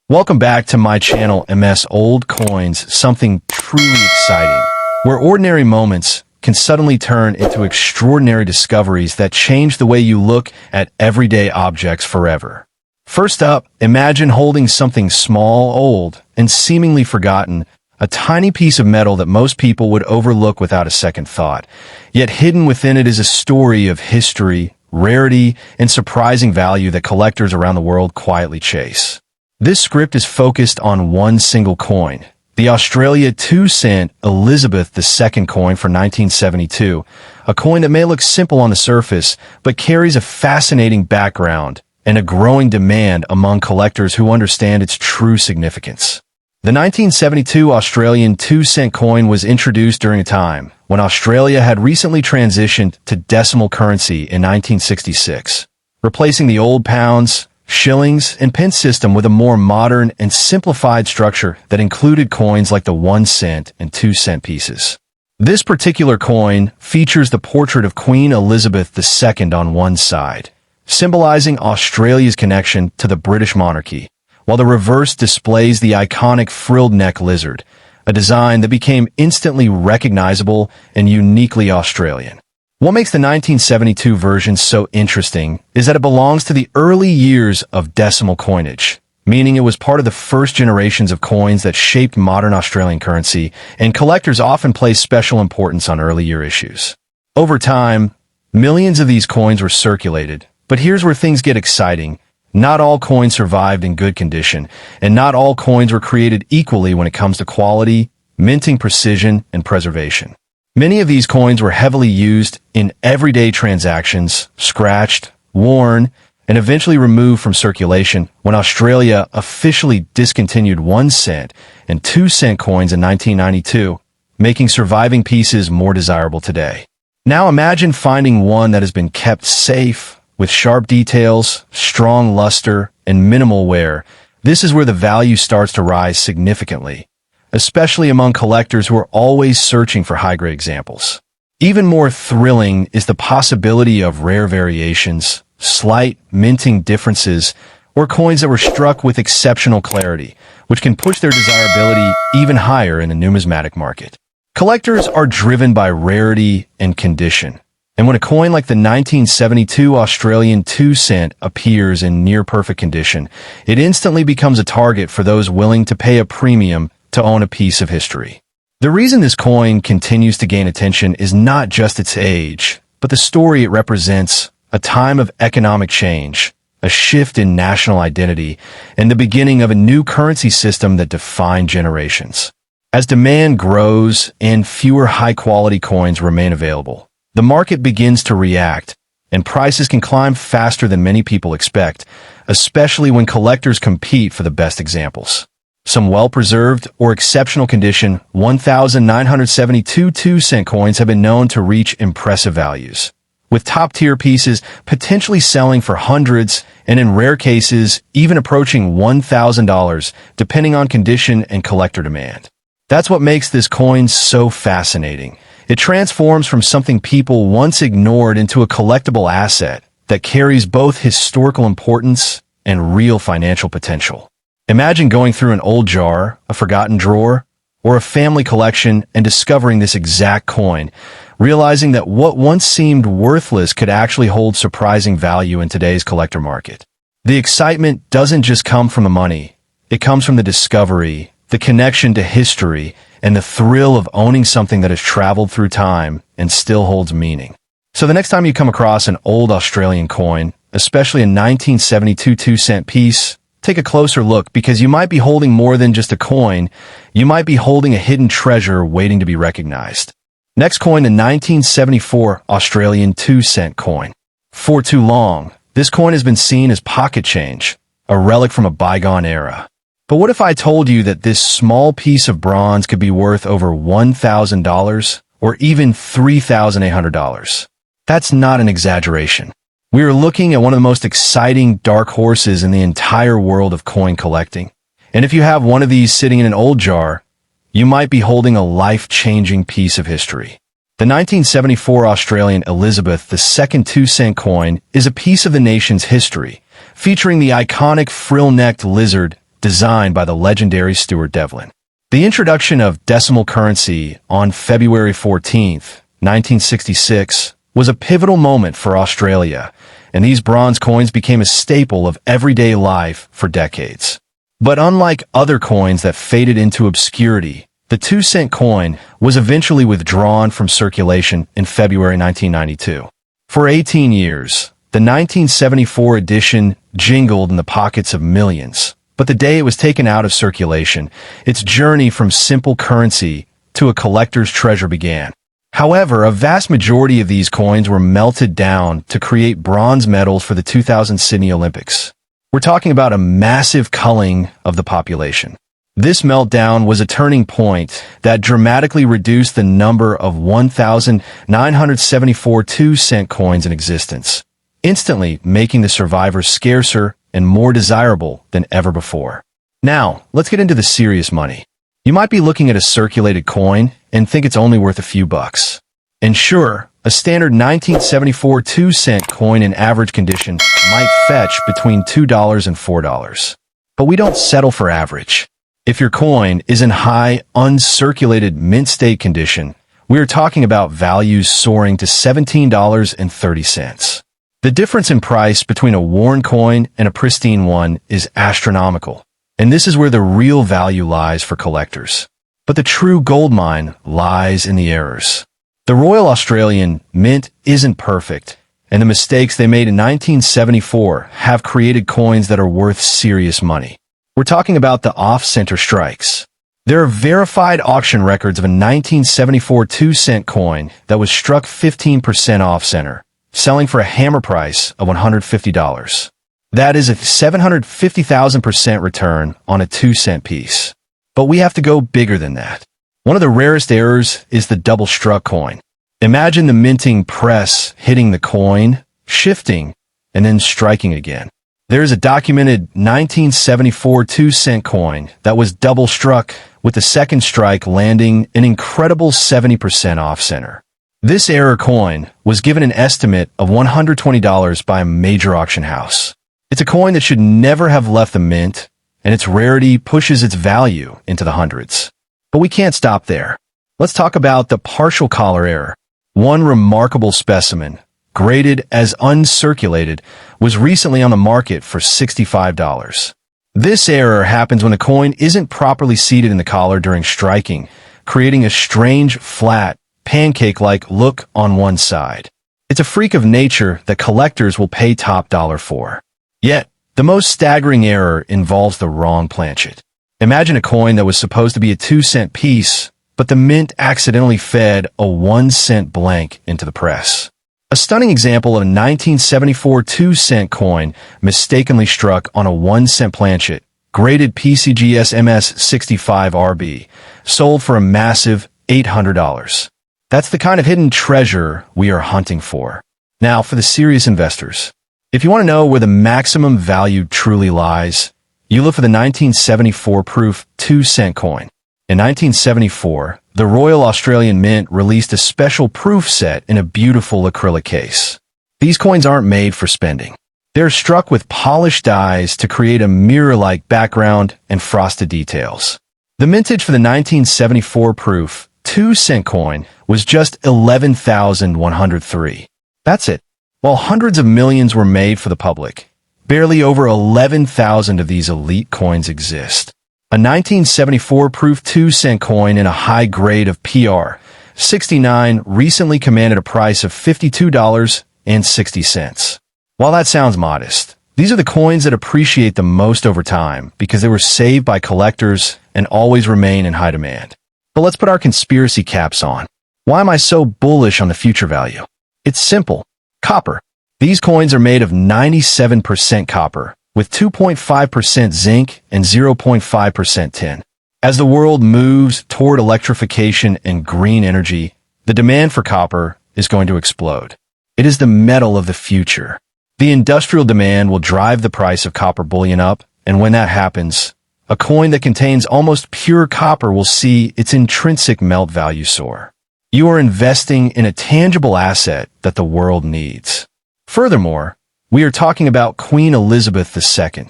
Welcome back to my channel, MS Old Coins, something truly exciting, where ordinary moments can suddenly turn into extraordinary discoveries that change the way you look at everyday objects forever. First up, imagine holding something small, old, and seemingly forgotten, a tiny piece of metal that most people would overlook without a second thought. Yet hidden within it is a story of history, rarity, and surprising value that collectors around the world quietly chase. This script is focused on one single coin, the Australia 2-cent Elizabeth II coin for 1972, a coin that may look simple on the surface, but carries a fascinating background and a growing demand among collectors who understand its true significance. The 1972 Australian 2-cent coin was introduced during a time when Australia had recently transitioned to decimal currency in 1966, replacing the old pounds, shillings, and pence system with a more modern and simplified structure that included coins like the 1-cent and 2-cent pieces. This particular coin features the portrait of Queen Elizabeth II on one side, symbolizing Australia's connection to the British monarchy, while the reverse displays the iconic frilled neck lizard, a design that became instantly recognizable and uniquely Australian. What makes the 1972 version so interesting is that it belongs to the early years of decimal coinage, meaning it was part of the first generations of coins that shaped modern Australian currency, and collectors often place special importance on early year issues. Over time, millions of these coins were circulated, but here's where things get exciting. Not all coins survived in good condition, and not all coins were created equally when it comes to quality, minting precision, and preservation. Many of these coins were heavily used in everyday transactions, scratched, worn, and eventually removed from circulation when Australia officially discontinued 1-cent and 2-cent coins in 1992, making surviving pieces more desirable today. Now imagine finding one that has been kept safe, with sharp details, strong luster, and minimal wear. This is where the value starts to rise significantly, especially among collectors who are always searching for high-grade examples. Even more thrilling is the possibility of rare variations, slight minting differences, or coins that were struck with exceptional clarity, which can push their desirability even higher in the numismatic market. Collectors are driven by rarity and condition, and when a coin like the 1972 Australian 2-cent appears in near-perfect condition, it instantly becomes a target for those willing to pay a premium to own a piece of history. The reason this coin continues to gain attention is not just its age, but the story it represents, a time of economic change, a shift in national identity, and the beginning of a new currency system that defined generations. As demand grows and fewer high-quality coins remain available, the market begins to react, and prices can climb faster than many people expect, especially when collectors compete for the best examples. Some well-preserved or exceptional condition 1,972 2-cent coins have been known to impressive impressive values, with top-tier pieces potentially selling for hundreds and in rare cases even approaching $1,000 depending on condition and collector demand. That's what makes this coin so fascinating. It transforms from something people once ignored into a collectible asset that carries both historical importance and real financial potential. Imagine going through an old jar, a forgotten drawer, or a family collection and discovering this exact coin, realizing that what once seemed worthless could actually hold surprising value in today's collector market. The excitement doesn't just come from the money. It comes from the discovery, the connection to history, and the thrill of owning something that has traveled through time and still holds meaning. So the next time you come across an old Australian coin, especially a 1972 2-cent piece, take a closer look, because you might be holding more than just a coin. You might be holding a hidden treasure waiting to be recognized. Next coin, the 1974 Australian 2-cent coin. For too long, this coin has been seen as pocket change, a relic from a bygone era. But what if I told you that this small piece of bronze could be worth over $1,000 or even $3,800? That's not an exaggeration. We are looking at one of the most exciting dark horses in the entire world of coin collecting. And if you have one of these sitting in an old jar, you might be holding a life-changing piece of history. The 1974 Australian Elizabeth II 2-cent coin is a piece of the nation's history, featuring the iconic frill-necked lizard designed by the legendary Stuart Devlin. The introduction of decimal currency on February 14th, 1966, was a pivotal moment for Australia, and these bronze coins became a staple of everyday life for decades. But unlike other coins that faded into obscurity, the 2-cent coin was eventually withdrawn from circulation in February 1992. For 18 years, the 1974 edition jingled in the pockets of millions, but the day it was taken out of circulation, its journey from simple currency to a collector's treasure began. However, a vast majority of these coins were melted down to create bronze medals for the 2000 Sydney Olympics. We're talking about a massive culling of the population. This meltdown was a turning point that dramatically reduced the number of 1,974 2-cent coins in existence, instantly making the survivors scarcer and more desirable than ever before. Now, let's get into the serious money. You might be looking at a circulated coin and think it's only worth a few bucks. And sure, a standard 1974 2-cent coin in average condition might fetch between $2 and $4. But we don't settle for average. If your coin is in high, uncirculated mint state condition, we are talking about values soaring to $17.30. The difference in price between a worn coin and a pristine one is astronomical, and this is where the real value lies for collectors. But the true gold mine lies in the errors. The Royal Australian Mint isn't perfect, and the mistakes they made in 1974 have created coins that are worth serious money. We're talking about the off-center strikes. There are verified auction records of a 1974 2-cent coin that was struck 15% off-center, selling for a hammer price of $150. That is a 750,000% return on a 2-cent piece. But we have to go bigger than that. One of the rarest errors is the double-struck coin. Imagine the minting press hitting the coin, shifting, and then striking again. There is a documented 1974 2-cent coin that was double-struck, with the second strike landing an incredible 70% off-center. This error coin was given an estimate of $120 by a major auction house. It's a coin that should never have left the mint, and its rarity pushes its value into the hundreds. But we can't stop there. Let's talk about the partial collar error. One remarkable specimen, graded as uncirculated, was recently on the market for $65. This error happens when the coin isn't properly seated in the collar during striking, creating a strange, flat, pancake-like look on one side. It's a freak of nature that collectors will pay top dollar for. Yet, the most staggering error involves the wrong planchet. Imagine a coin that was supposed to be a 2-cent piece, but the mint accidentally fed a 1-cent blank into the press. A stunning example of a 1974 2-cent coin mistakenly struck on a 1-cent planchet, graded PCGS MS65RB, sold for a massive $800. That's the kind of hidden treasure we are hunting for. Now, for the serious investors. If you want to know where the maximum value truly lies, you look for the 1974 proof 2-cent coin. In 1974, the Royal Australian Mint released a special proof set in a beautiful acrylic case. These coins aren't made for spending. They're struck with polished dies to create a mirror-like background and frosted details. The mintage for the 1974 proof 2-cent coin was just 11,103. That's it. While hundreds of millions were made for the public, barely over 11,000 of these elite coins exist. A 1974 proof 2-cent coin in a high grade of PR 69 recently commanded a price of $52.60. While that sounds modest, these are the coins that appreciate the most over time because they were saved by collectors and always remain in high demand. But let's put our conspiracy caps on. Why am I so bullish on the future value? It's simple. Copper. These coins are made of 97% copper, with 2.5% zinc and 0.5% tin. As the world moves toward electrification and green energy, the demand for copper is going to explode. It is the metal of the future. The industrial demand will drive the price of copper bullion up, and when that happens, a coin that contains almost pure copper will see its intrinsic melt value soar. You are investing in a tangible asset that the world needs. Furthermore, we are talking about Queen Elizabeth II.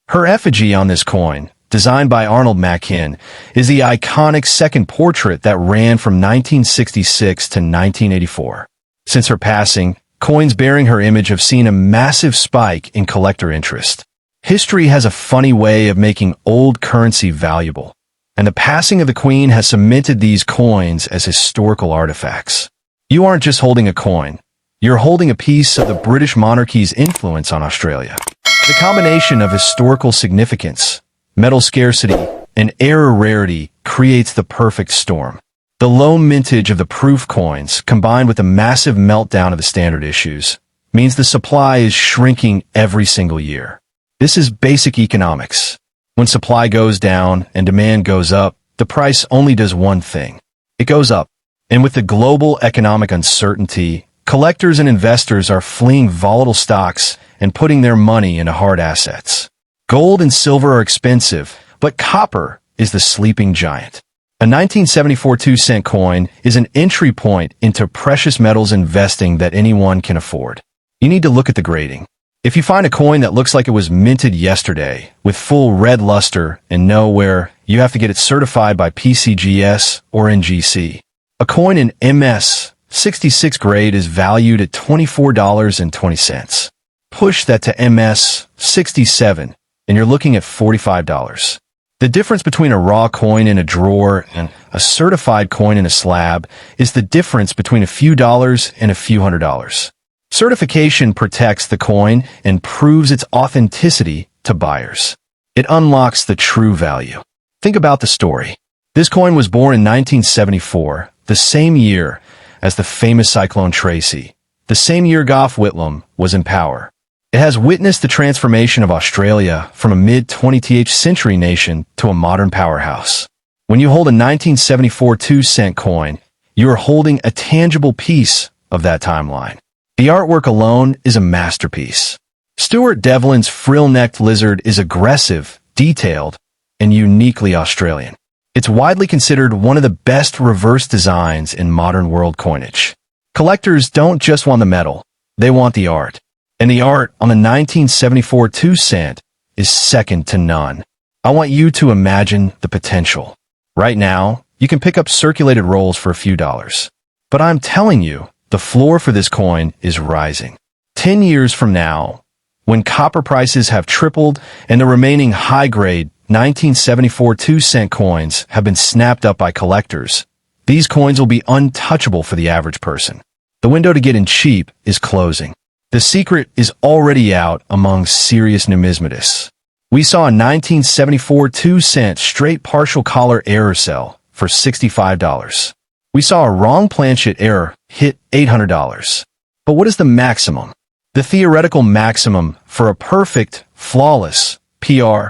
Her effigy on this coin, designed by Arnold Machin, is the iconic second portrait that ran from 1966 to 1984. Since her passing, coins bearing her image have seen a massive spike in collector interest. History has a funny way of making old currency valuable, and the passing of the Queen has cemented these coins as historical artifacts. You aren't just holding a coin, you're holding a piece of the British monarchy's influence on Australia. The combination of historical significance, metal scarcity, and era rarity creates the perfect storm. The low mintage of the proof coins, combined with the massive meltdown of the standard issues, means the supply is shrinking every single year. This is basic economics. When supply goes down and demand goes up, the price only does one thing. It goes up. And with the global economic uncertainty, collectors and investors are fleeing volatile stocks and putting their money into hard assets. Gold and silver are expensive, but copper is the sleeping giant. A 1974 2-cent coin is an entry point into precious metals investing that anyone can afford. You need to look at the grading. If you find a coin that looks like it was minted yesterday, with full red luster and know where, you have to get it certified by PCGS or NGC. A coin in MS 66 grade is valued at $24.20. Push that to MS 67, and you're looking at $45. The difference between a raw coin in a drawer and a certified coin in a slab is the difference between a few dollars and a few $100s. Certification protects the coin and proves its authenticity to buyers. It unlocks the true value. Think about the story. This coin was born in 1974, the same year as the famous Cyclone Tracy, the same year Gough Whitlam was in power. It has witnessed the transformation of Australia from a mid-20th century nation to a modern powerhouse. When you hold a 1974 2-cent coin, you are holding a tangible piece of that timeline. The artwork alone is a masterpiece. Stuart Devlin's frill-necked lizard is aggressive, detailed, and uniquely Australian. It's widely considered one of the best reverse designs in modern world coinage. Collectors don't just want the metal, they want the art. And the art on the 1974 2-cent is second to none. I want you to imagine the potential. Right now, you can pick up circulated rolls for a few dollars. But I'm telling you, the floor for this coin is rising. 10 years from now, when copper prices have tripled and the remaining high-grade 1974 2-cent coins have been snapped up by collectors, these coins will be untouchable for the average person. The window to get in cheap is closing. The secret is already out among serious numismatists. We saw a 1974 2-cent straight partial collar error sell for $65. We saw a wrong planchet error hit $800. But what is the maximum? The theoretical maximum for a perfect, flawless, PR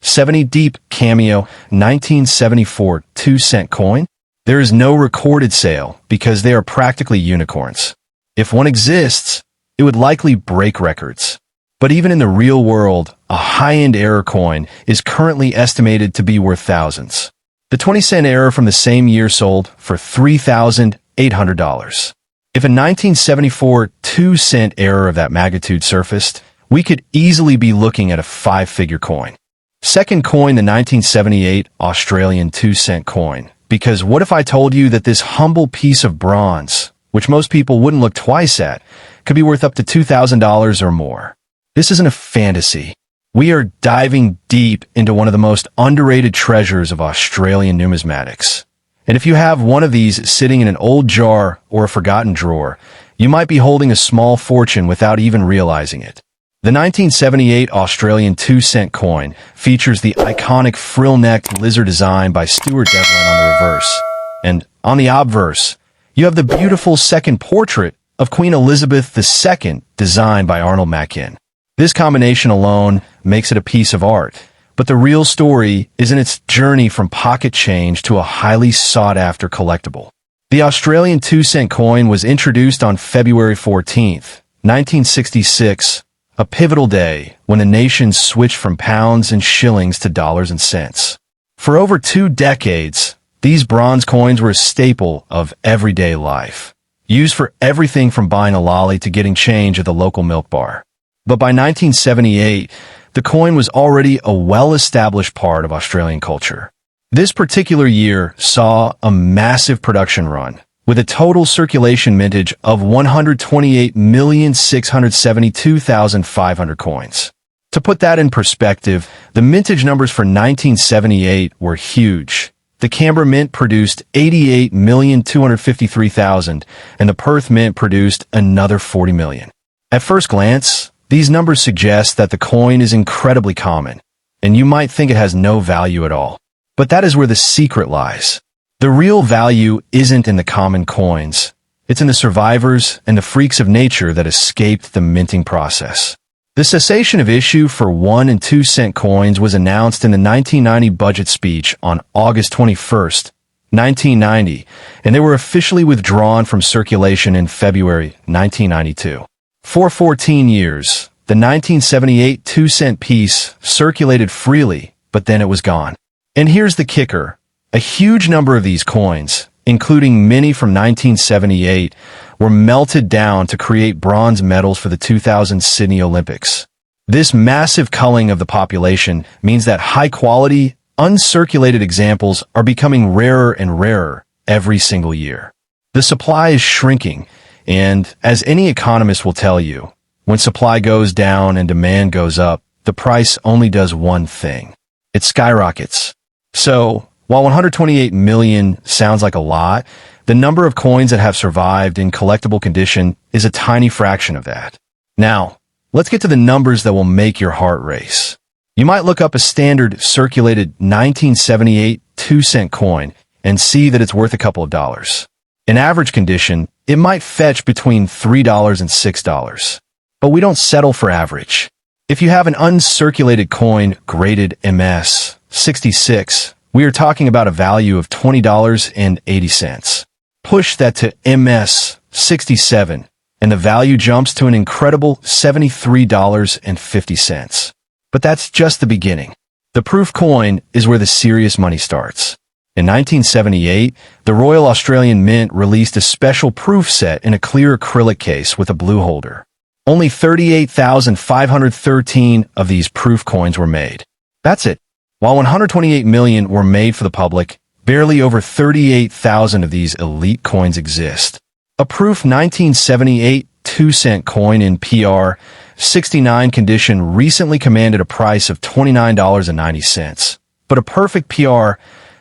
70 deep cameo 1974 2-cent coin? There is no recorded sale because they are practically unicorns. If one exists, it would likely break records. But even in the real world, a high-end error coin is currently estimated to be worth thousands. The 20-cent error from the same year sold for $3,800. If a 1974 2-cent error of that magnitude surfaced, we could easily be looking at a 5-figure coin. Second coin, the 1978 Australian 2-cent coin. Because what if I told you that this humble piece of bronze, which most people wouldn't look twice at, could be worth up to $2,000 or more? This isn't a fantasy. We are diving deep into one of the most underrated treasures of Australian numismatics. And if you have one of these sitting in an old jar or a forgotten drawer, you might be holding a small fortune without even realizing it. The 1978 Australian 2-cent coin features the iconic frill-necked lizard design by Stuart Devlin on the reverse. And on the obverse, you have the beautiful second portrait of Queen Elizabeth II designed by Arnold Machin. This combination alone makes it a piece of art, but the real story is in its journey from pocket change to a highly sought-after collectible. The Australian 2-cent coin was introduced on February 14th, 1966, a pivotal day when the nation switched from pounds and shillings to dollars and cents. For over 2 decades, these bronze coins were a staple of everyday life, used for everything from buying a lolly to getting change at the local milk bar. But by 1978, the coin was already a well-established part of Australian culture. This particular year saw a massive production run, with a total circulation mintage of 128,672,500 coins. To put that in perspective, the mintage numbers for 1978 were huge. The Canberra Mint produced 88,253,000, and the Perth Mint produced another 40 million. At first glance, these numbers suggest that the coin is incredibly common, and you might think it has no value at all. But that is where the secret lies. The real value isn't in the common coins. It's in the survivors and the freaks of nature that escaped the minting process. The cessation of issue for 1 and 2 cent coins was announced in the 1990 budget speech on August 21st, 1990, and they were officially withdrawn from circulation in February 1992. For 14 years, the 1978 2-cent piece circulated freely, but then it was gone. And here's the kicker. A huge number of these coins, including many from 1978, were melted down to create bronze medals for the 2000 Sydney Olympics. This massive culling of the population means that high-quality, uncirculated examples are becoming rarer and rarer every single year. The supply is shrinking, and as any economist will tell you, when supply goes down and demand goes up, the price only does one thing. It skyrockets. So, while 128 million sounds like a lot, the number of coins that have survived in collectible condition is a tiny fraction of that. Now, let's get to the numbers that will make your heart race. You might look up a standard circulated 1978 2-cent coin and see that it's worth a couple of dollars. In average condition, it might fetch between $3 and $6. But we don't settle for average. If you have an uncirculated coin graded MS 66, we are talking about a value of $20.80. Push that to MS 67, and the value jumps to an incredible $73.50. But that's just the beginning. The proof coin is where the serious money starts. In 1978, the Royal Australian Mint released a special proof set in a clear acrylic case with a blue holder. Only 38,513 of these proof coins were made. That's it. While 128 million were made for the public, barely over 38,000 of these elite coins exist. A proof 1978 2-cent coin in PR 69 condition recently commanded a price of $29.90, but a perfect PR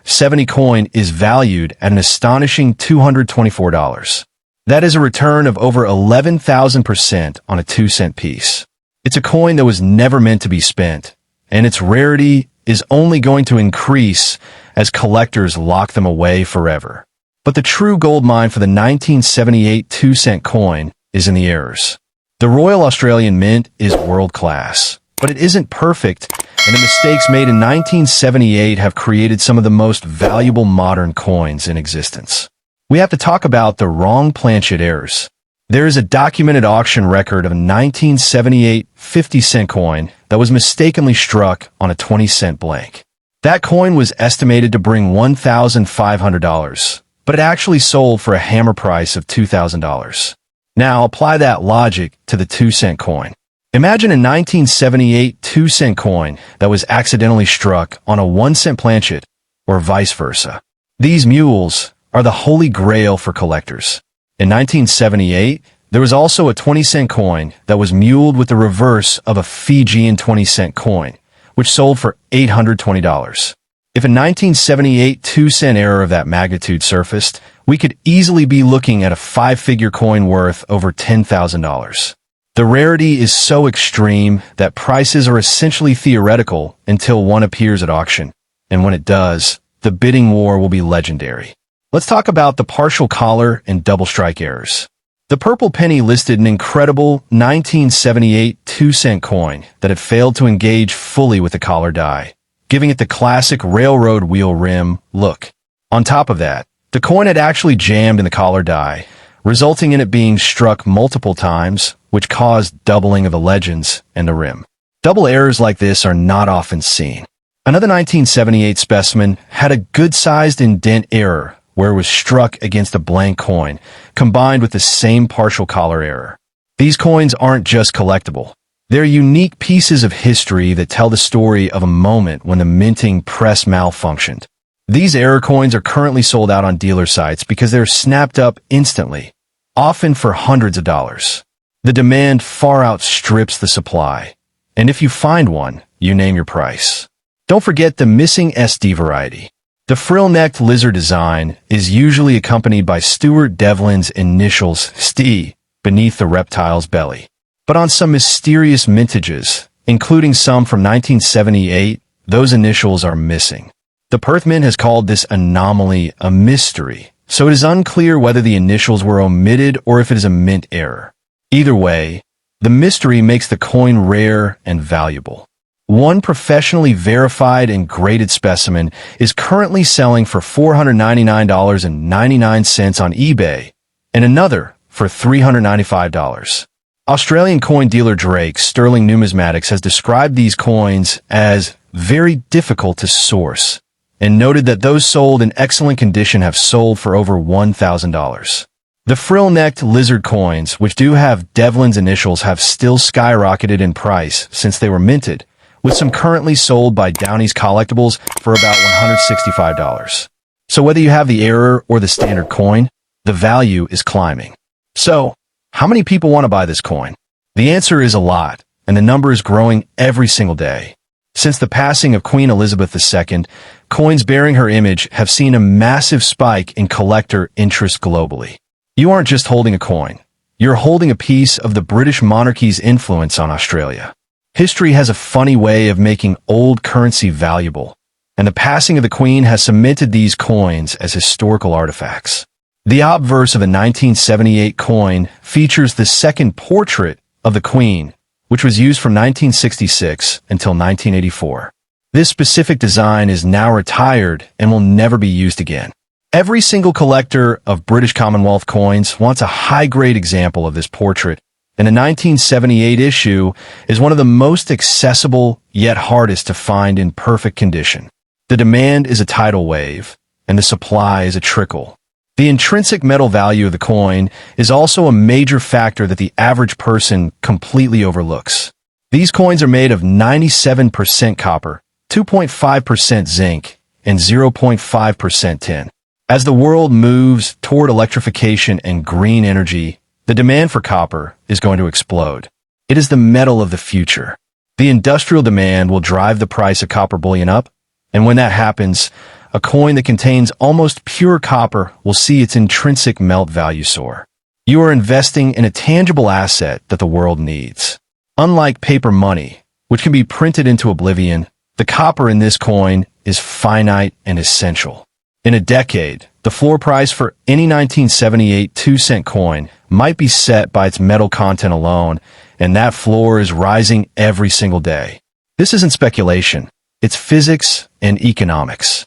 70 coin is valued at an astonishing $224. That is a return of over 11,000% on a 2-cent piece. It's a coin that was never meant to be spent, and its rarity is only going to increase as collectors lock them away forever. But the true gold mine for the 1978 2-cent coin is in the errors. The Royal Australian Mint is world-class, but it isn't perfect, and the mistakes made in 1978 have created some of the most valuable modern coins in existence. We have to talk about the wrong planchet errors. There is a documented auction record of a 1978 50-cent coin that was mistakenly struck on a 20-cent blank. That coin was estimated to bring $1,500, but it actually sold for a hammer price of $2,000. Now apply that logic to the 2-cent coin. Imagine a 1978 2-cent coin that was accidentally struck on a 1-cent planchet, or vice versa. These mules are the holy grail for collectors. In 1978, there was also a 20-cent coin that was muled with the reverse of a Fijian 20-cent coin, which sold for $820. If a 1978 2-cent error of that magnitude surfaced, we could easily be looking at a 5-figure coin worth over $10,000. The rarity is so extreme that prices are essentially theoretical until one appears at auction, and when it does, the bidding war will be legendary. Let's talk about the partial collar and double strike errors. The purple penny listed an incredible 1978 2-cent coin that had failed to engage fully with the collar die, giving it the classic railroad wheel rim look. On top of that, the coin had actually jammed in the collar die, resulting in it being struck multiple times, which caused doubling of the legends and the rim. Double errors like this are not often seen. Another 1978 specimen had a good-sized indent error where it was struck against a blank coin, combined with the same partial collar error. These coins aren't just collectible. They're unique pieces of history that tell the story of a moment when the minting press malfunctioned. These error coins are currently sold out on dealer sites because they're snapped up instantly, often for hundreds of dollars. The demand far outstrips the supply, and if you find one, you name your price. Don't forget the missing SD variety. The frill-necked lizard design is usually accompanied by Stuart Devlin's initials ST beneath the reptile's belly. But on some mysterious mintages, including some from 1978, those initials are missing. The Perth Mint has called this anomaly a mystery, so it is unclear whether the initials were omitted or if it is a mint error. Either way, the mystery makes the coin rare and valuable. One professionally verified and graded specimen is currently selling for $499.99 on eBay, and another for $395. Australian coin dealer Drake Sterling Numismatics has described these coins as very difficult to source, and noted that those sold in excellent condition have sold for over $1,000. The frill-necked lizard coins, which do have Devlin's initials, have still skyrocketed in price since they were minted, with some currently sold by Downey's Collectibles for about $165. So whether you have the error or the standard coin, the value is climbing. So, how many people want to buy this coin? The answer is a lot, and the number is growing every single day. Since the passing of Queen Elizabeth II, coins bearing her image have seen a massive spike in collector interest globally. You aren't just holding a coin. You're holding a piece of the British monarchy's influence on Australia. History has a funny way of making old currency valuable, and the passing of the Queen has cemented these coins as historical artifacts. The obverse of a 1978 coin features the second portrait of the Queen, which was used from 1966 until 1984. This specific design is now retired and will never be used again. Every single collector of British Commonwealth coins wants a high-grade example of this portrait, and the 1978 issue is one of the most accessible yet hardest to find in perfect condition. The demand is a tidal wave, and the supply is a trickle. The intrinsic metal value of the coin is also a major factor that the average person completely overlooks. These coins are made of 97% copper, 2.5% zinc, and 0.5% tin. As the world moves toward electrification and green energy, the demand for copper is going to explode. It is the metal of the future. The industrial demand will drive the price of copper bullion up, and when that happens, a coin that contains almost pure copper will see its intrinsic melt value soar. You are investing in a tangible asset that the world needs. Unlike paper money, which can be printed into oblivion, the copper in this coin is finite and essential. In a decade, the floor price for any 1978 2-cent coin might be set by its metal content alone, and that floor is rising every single day. This isn't speculation. It's physics and economics.